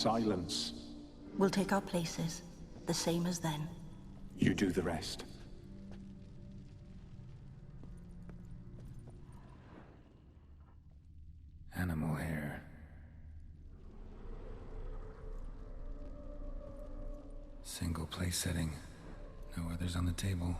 Silence. We'll take our places, the same as then. You do the rest. Animal hair. Single place setting. No others on the table.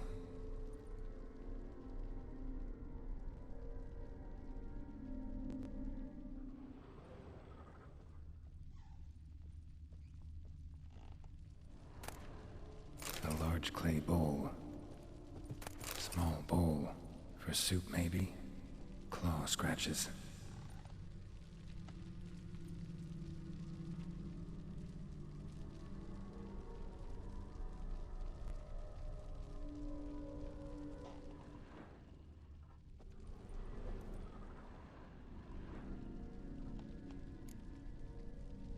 A large clay bowl. Small bowl. For soup, maybe? Claw scratches.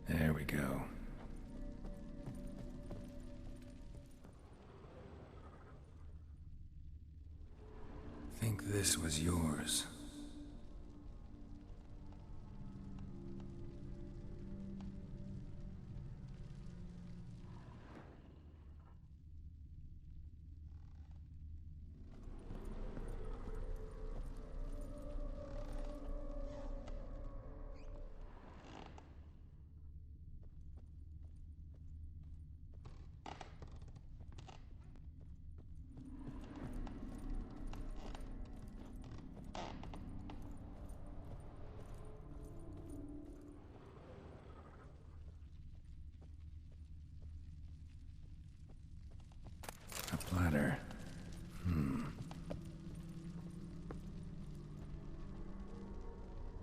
There we go. Think this was yours. A platter.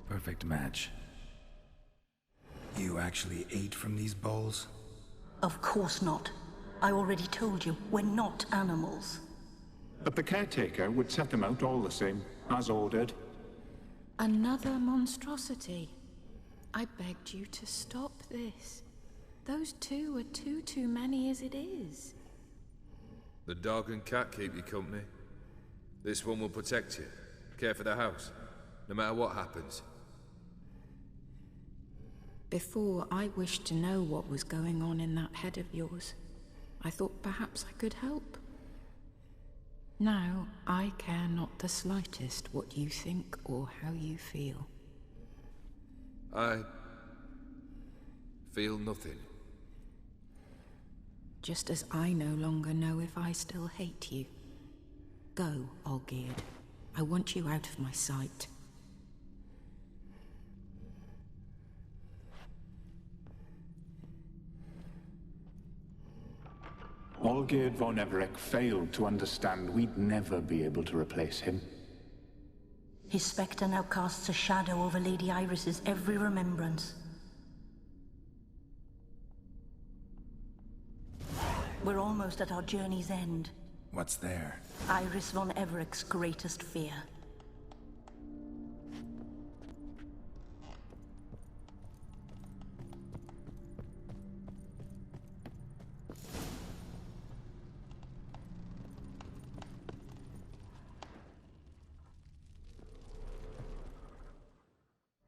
Perfect match. You actually ate from these bowls? Of course not. I already told you, we're not animals. But the caretaker would set them out all the same, as ordered. Another monstrosity. I begged you to stop this. Those two are too many as it is. The dog and cat keep you company. This one will protect you, care for the house, no matter what happens. Before, I wished to know what was going on in that head of yours. I thought perhaps I could help. Now, I care not the slightest what you think or how you feel. I feel nothing. Just as I no longer know if I still hate you. Go, Olgierd. I want you out of my sight. Olgierd von Everec failed to understand we'd never be able to replace him. His spectre now casts a shadow over Lady Iris's every remembrance. We're almost at our journey's end. What's there? Iris von Everec's greatest fear.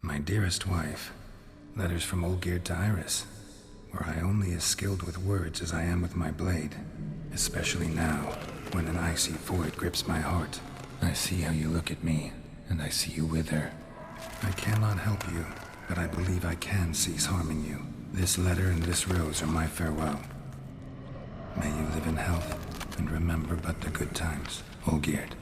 My dearest wife. Letters from Olgierd to Iris. Were I only as skilled with words as I am with my blade. Especially now, when an icy void grips my heart. I see how you look at me, and I see you wither. I cannot help you, but I believe I can cease harming you. This letter and this rose are my farewell. May you live in health, and remember but the good times, Olgierd.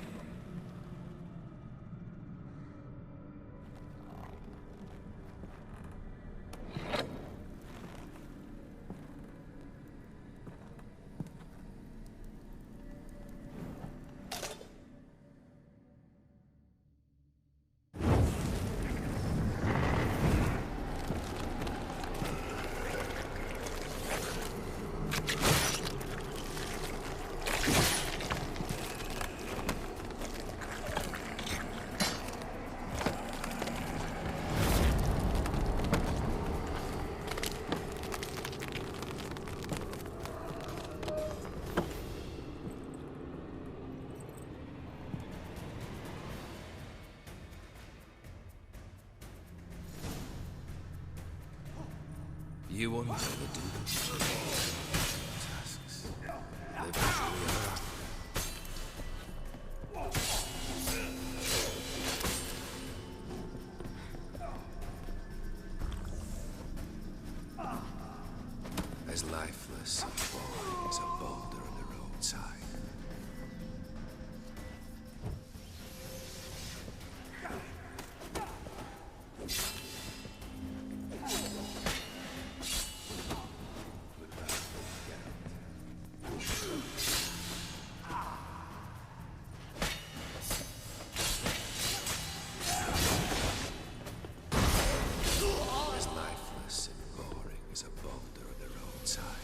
You under the delusion tasks. Live happily ever after. As lifeless and boring as a boulder on the roadside. As lifeless and boring as a boulder on the roadside.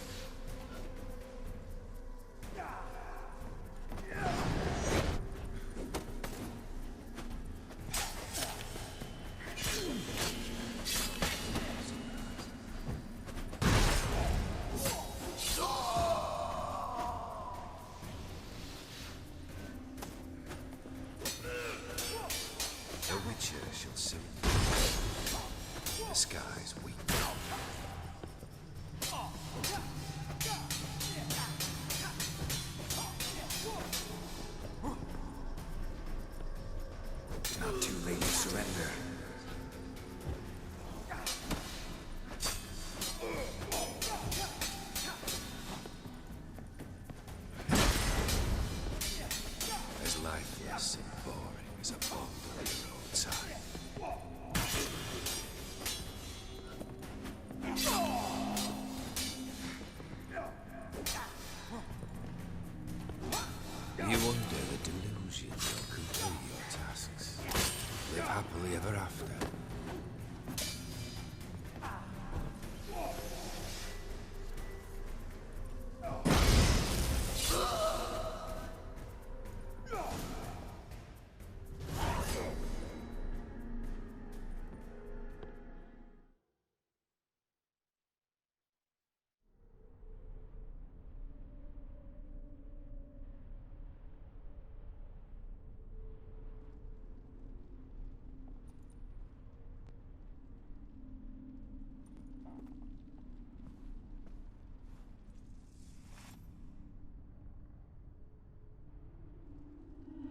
The Witcher shall soon be. The skies weep. Not too late to surrender. As lifeless and boring as a boulder on the roadside. You under the delusion you'll complete your tasks. Live happily ever after.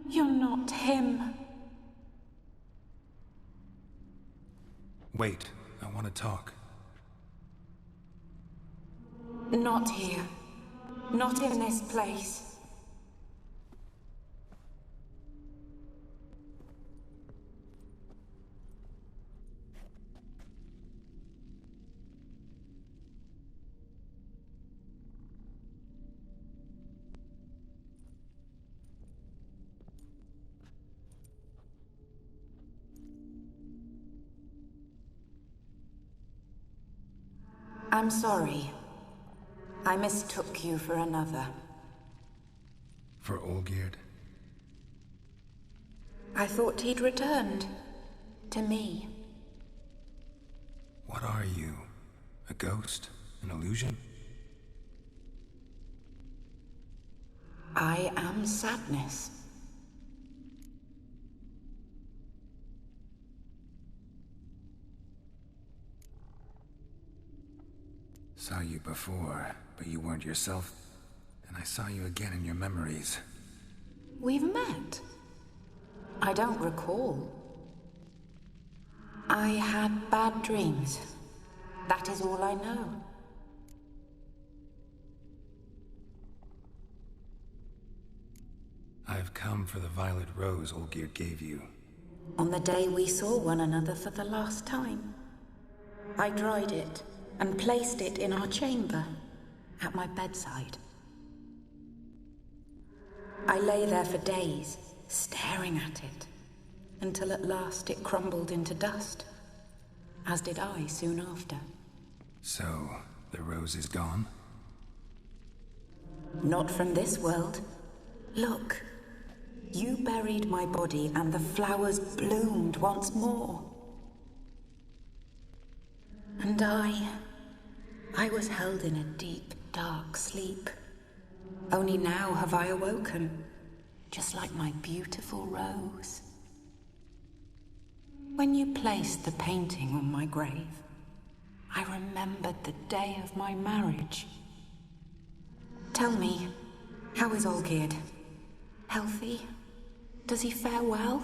You're not him. Wait, I want to talk. Not here. Not in this place. I'm sorry. I mistook you for another. For Olgierd? I thought he'd returned. To me. What are you? A ghost? An illusion? I am sadness. Saw you before, but you weren't yourself. And I saw you again in your memories. We've met. I don't recall. I had bad dreams. That is all I know. I've come for the violet rose Olgierd gave you. On the day we saw one another for the last time, I dried it and placed it in our chamber, at my bedside. I lay there for days, staring at it, until at last it crumbled into dust, as did I soon after. So, the rose is gone? Not from this world. Look, you buried my body and the flowers bloomed once more. And I was held in a deep, dark sleep. Only now have I awoken, just like my beautiful rose. When you placed the painting on my grave, I remembered the day of my marriage. Tell me, how is Olgierd? Healthy? Does he fare well?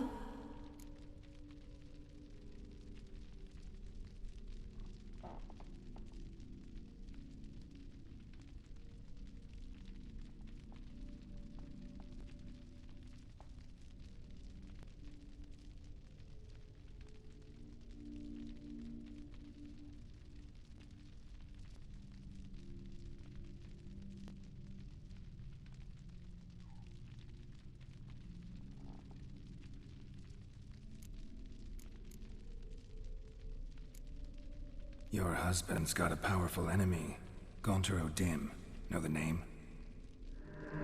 Your husband's got a powerful enemy. Gaunter O'Dim. Know the name?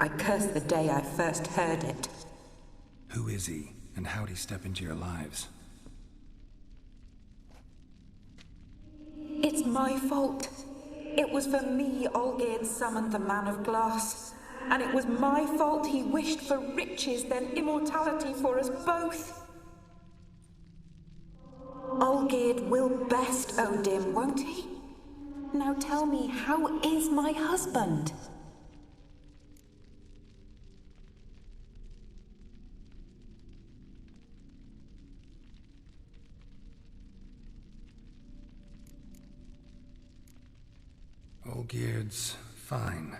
I curse the day I first heard it. Who is he, and how'd he step into your lives? It's my fault. It was for me Olgierd summoned the Man of Glass. And it was my fault he wished for riches then immortality for us both. Olgierd will best O'Dim, won't he? Now tell me, how is my husband? Olgierd's fine.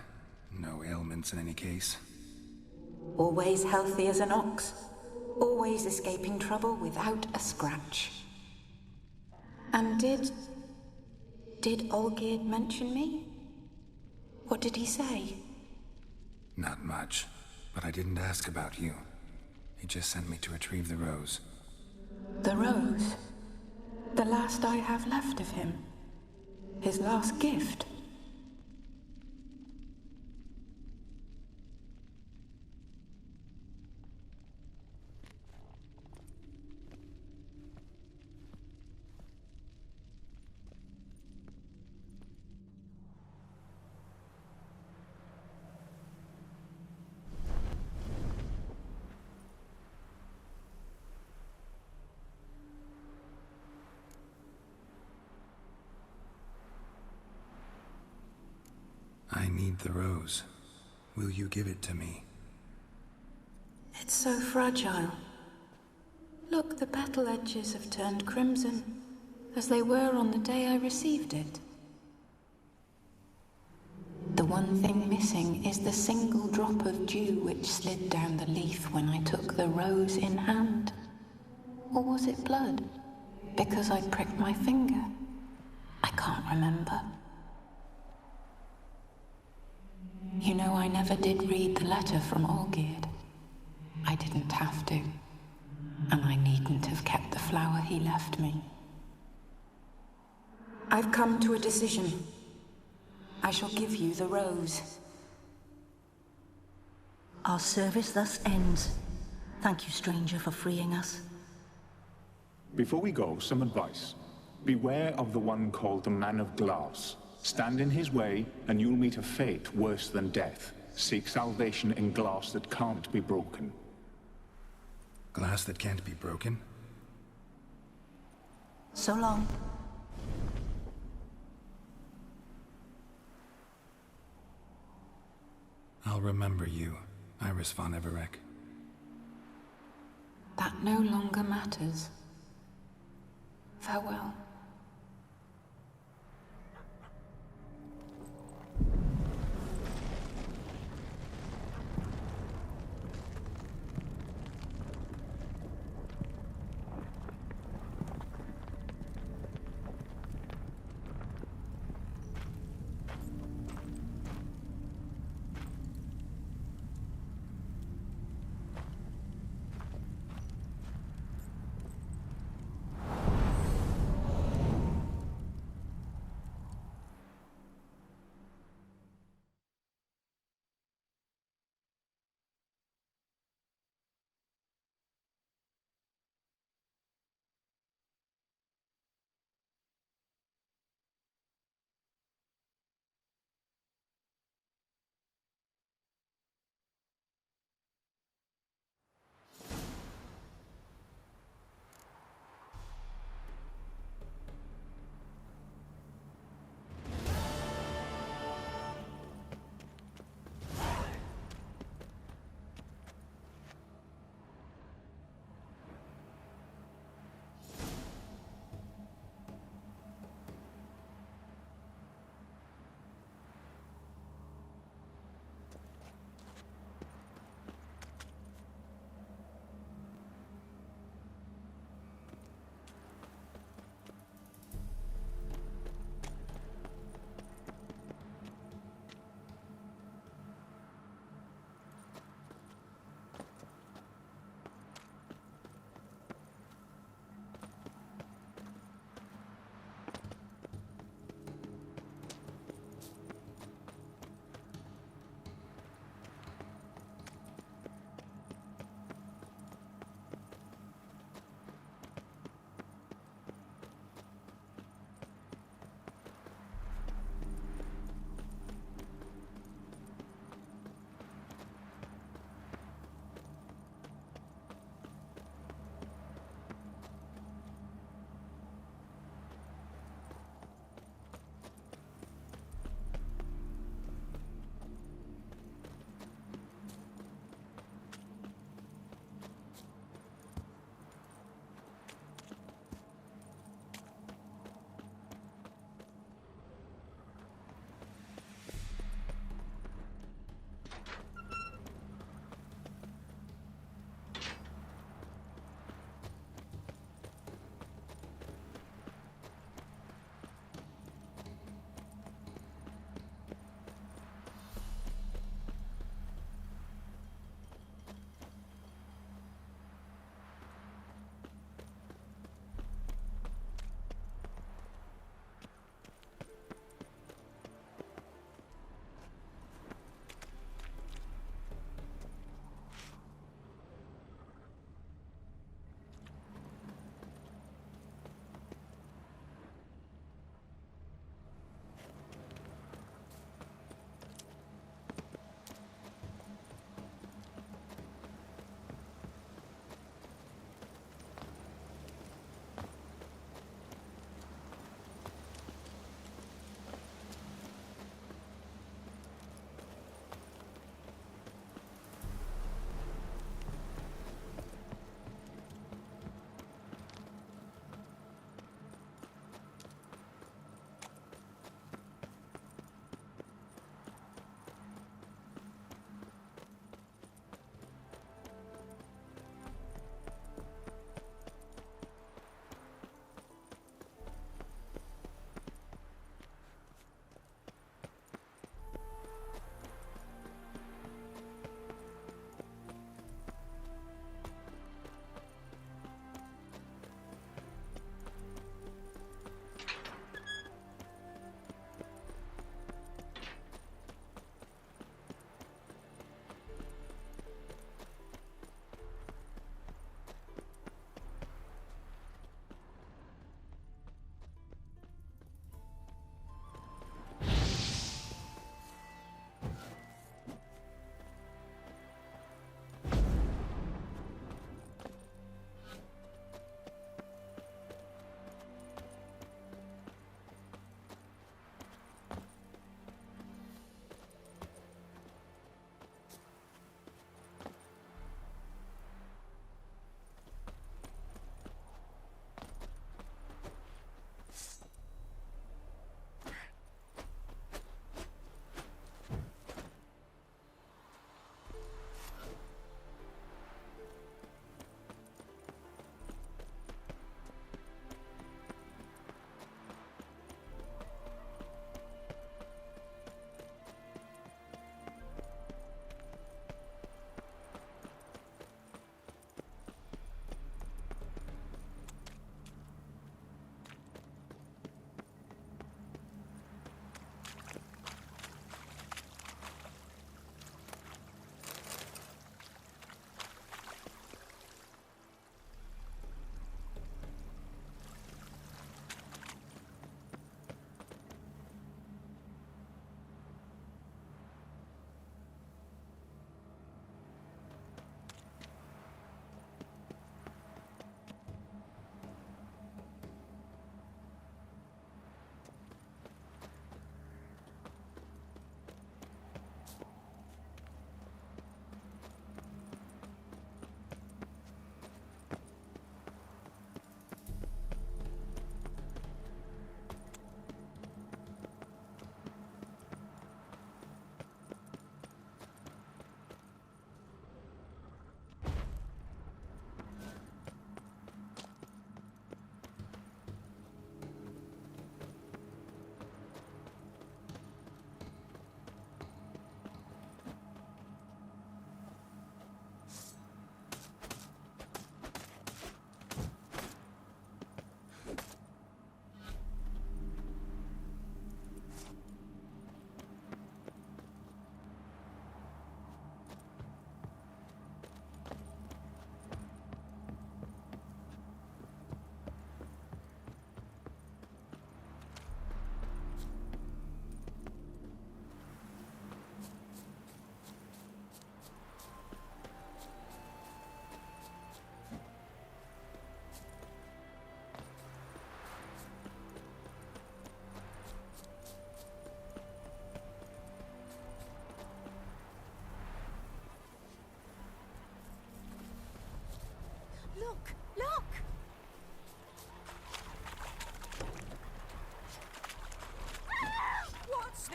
No ailments in any case. Always healthy as an ox. Always escaping trouble without a scratch. And did Olgierd mention me? What did he say? Not much, but I didn't ask about you. He just sent me to retrieve the rose. The rose? The last I have left of him? His last gift? I need the rose. Will you give it to me? It's so fragile. Look, the petal edges have turned crimson, as they were on the day I received it. The one thing missing is the single drop of dew which slid down the leaf when I took the rose in hand. Or was it blood? Because I pricked my finger? I can't remember. You know, I never did read the letter from Olgierd. I didn't have to. And I needn't have kept the flower he left me. I've come to a decision. I shall give you the rose. Our service thus ends. Thank you, stranger, for freeing us. Before we go, some advice. Beware of the one called the Man of Glass. Stand in his way, and you'll meet a fate worse than death. Seek salvation in glass that can't be broken. Glass that can't be broken? So long. I'll remember you, Iris von Everec. That no longer matters. Farewell.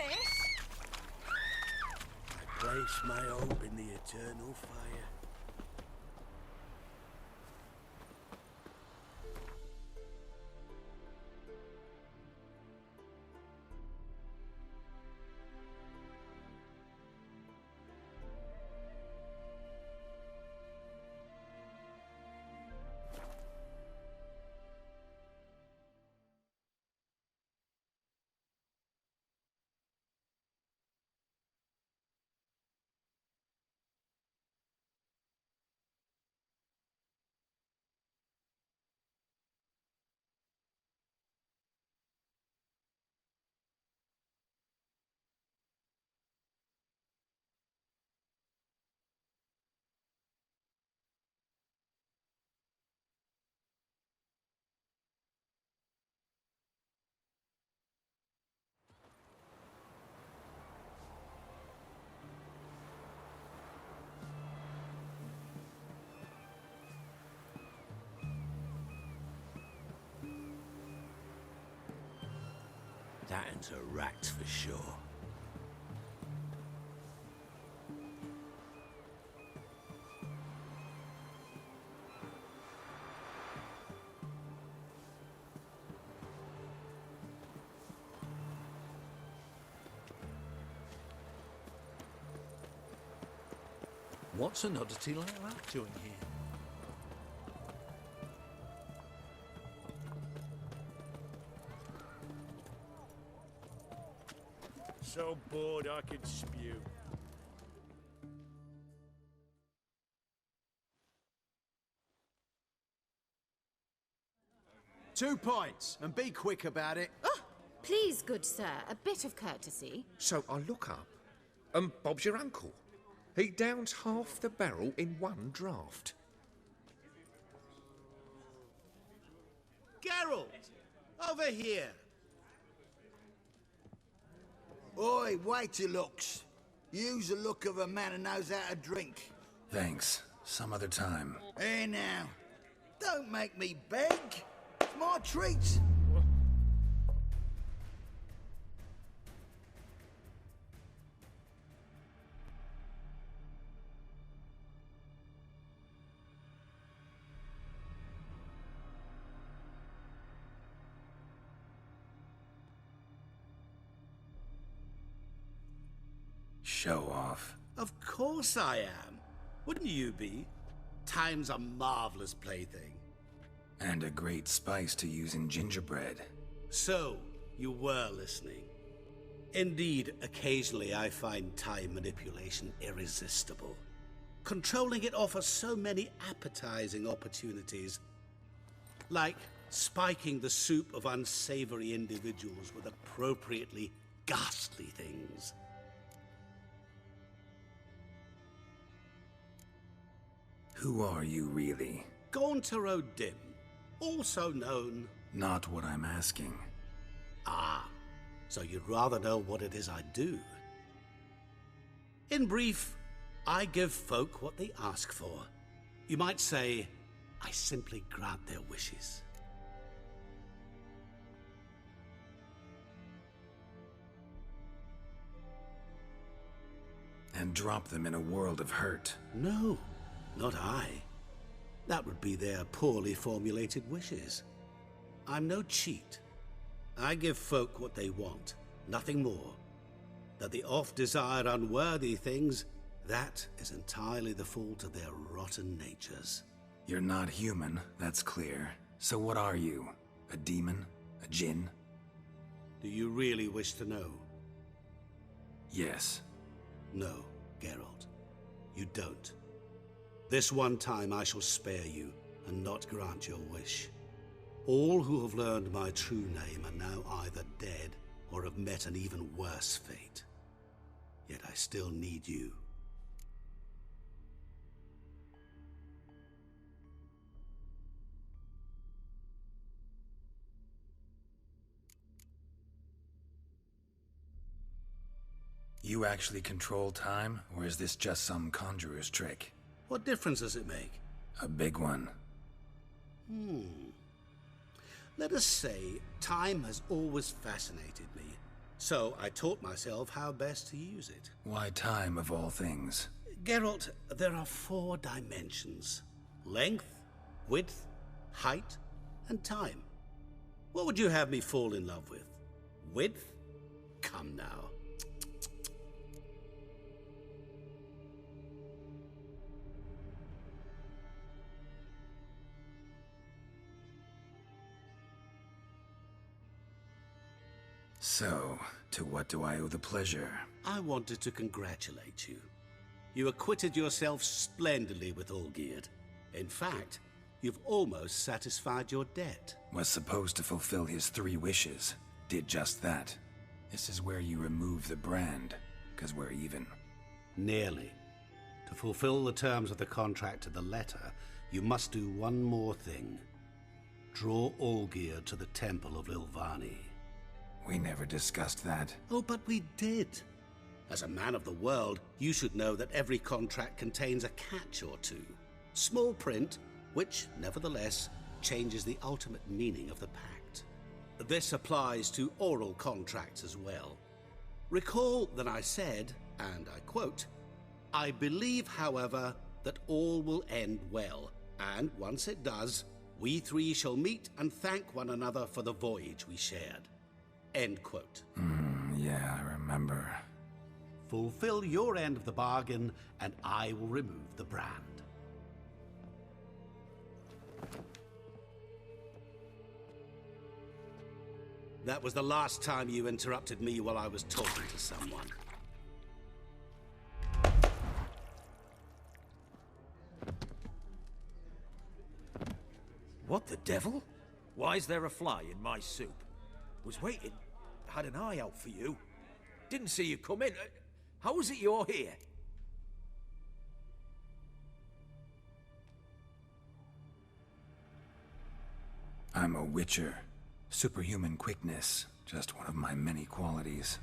this? I place my hope in the eternal fire. That ends a rat for sure. What's an oddity like that doing here? So bored I could spew. Two pints, and be quick about it. Oh, please, good sir, a bit of courtesy. So I look up, and Bob's your uncle. He downs half the barrel in one draught. Geralt! Over here! Oi, wait your looks. Use the look of a man who knows how to drink. Thanks. Some other time. Here now. Don't make me beg. It's my treat. Show off. Of course I am. Wouldn't you be? Time's a marvelous plaything. And a great spice to use in gingerbread. So, you were listening. Indeed, occasionally I find time manipulation irresistible. Controlling it offers so many appetizing opportunities. Like spiking the soup of unsavory individuals with appropriately ghastly things. Who are you, really? Gauntero Dim, also known... Not what I'm asking. Ah, so you'd rather know what it is I do. In brief, I give folk what they ask for. You might say, I simply grant their wishes. And drop them in a world of hurt. No. Not I. That would be their poorly formulated wishes. I'm no cheat. I give folk what they want, nothing more. That they oft desire unworthy things, that is entirely the fault of their rotten natures. You're not human, that's clear. So what are you? A demon? A djinn? Do you really wish to know? Yes. No, Geralt. You don't. This one time I shall spare you, and not grant your wish. All who have learned my true name are now either dead, or have met an even worse fate. Yet I still need you. You actually control time, or is this just some conjurer's trick? What difference does it make? A big one. Let us say time has always fascinated me, So I taught myself how best to use it. Why time of all things? Geralt, there are 4 dimensions. Length, width, height, and time. What would you have me fall in love with? Width? Come now. So, to what do I owe the pleasure? I wanted to congratulate you. You acquitted yourself splendidly with Olgierd. In fact, you've almost satisfied your debt. Was supposed to fulfill his 3 wishes. Did just that. This is where you remove the brand, 'cause we're even. Nearly. To fulfill the terms of the contract to the letter, you must do one more thing. Draw Olgierd to the Temple of Lilvani. We never discussed that. Oh, but we did. As a man of the world, you should know that every contract contains a catch or two. Small print, which, nevertheless, changes the ultimate meaning of the pact. This applies to oral contracts as well. Recall that I said, and I quote, "I believe, however, that all will end well, and once it does, we 3 shall meet and thank one another for the voyage we shared." End quote. Yeah, I remember. Fulfill your end of the bargain, and I will remove the brand. That was the last time you interrupted me while I was talking to someone. What the devil? Why is there a fly in my soup? Was waiting. Had an eye out for you. Didn't see you come in. How is it you're here? I'm a witcher. Superhuman quickness. Just one of my many qualities.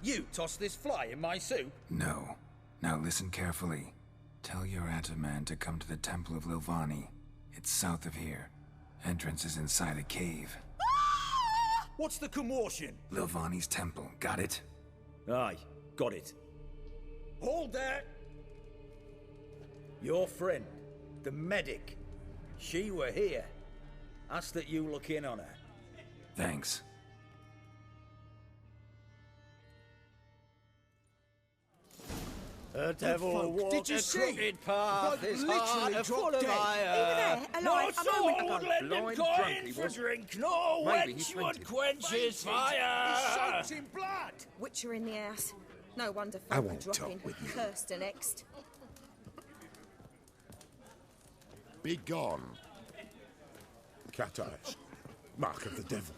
You tossed this fly in my soup? No. Now listen carefully. Tell your Ataman to come to the Temple of Lilvani. It's south of here. Entrance is inside a cave. What's the commotion? Lilvani's temple. Got it? Aye, got it. Hold there! Your friend, the medic. She were here. Ask that you look in on her. Thanks. The devil walked did you a see? crooked path, The his bloke heart literally a full dropped of dead. fire. Over there, No alive, a moment sword ago. lend him Blind drunk coin he for was. drink, no Maybe he wench would fainted. quench his fire. Soaked in blood! Witcher in the house. No wonder I folk are won't dropping. talk with you. Cursed and next. Be gone. Cat eyes. Mark of the devil.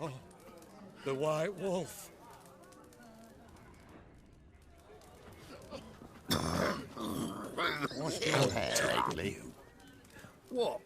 Oh, the white wolf. What's going on? What?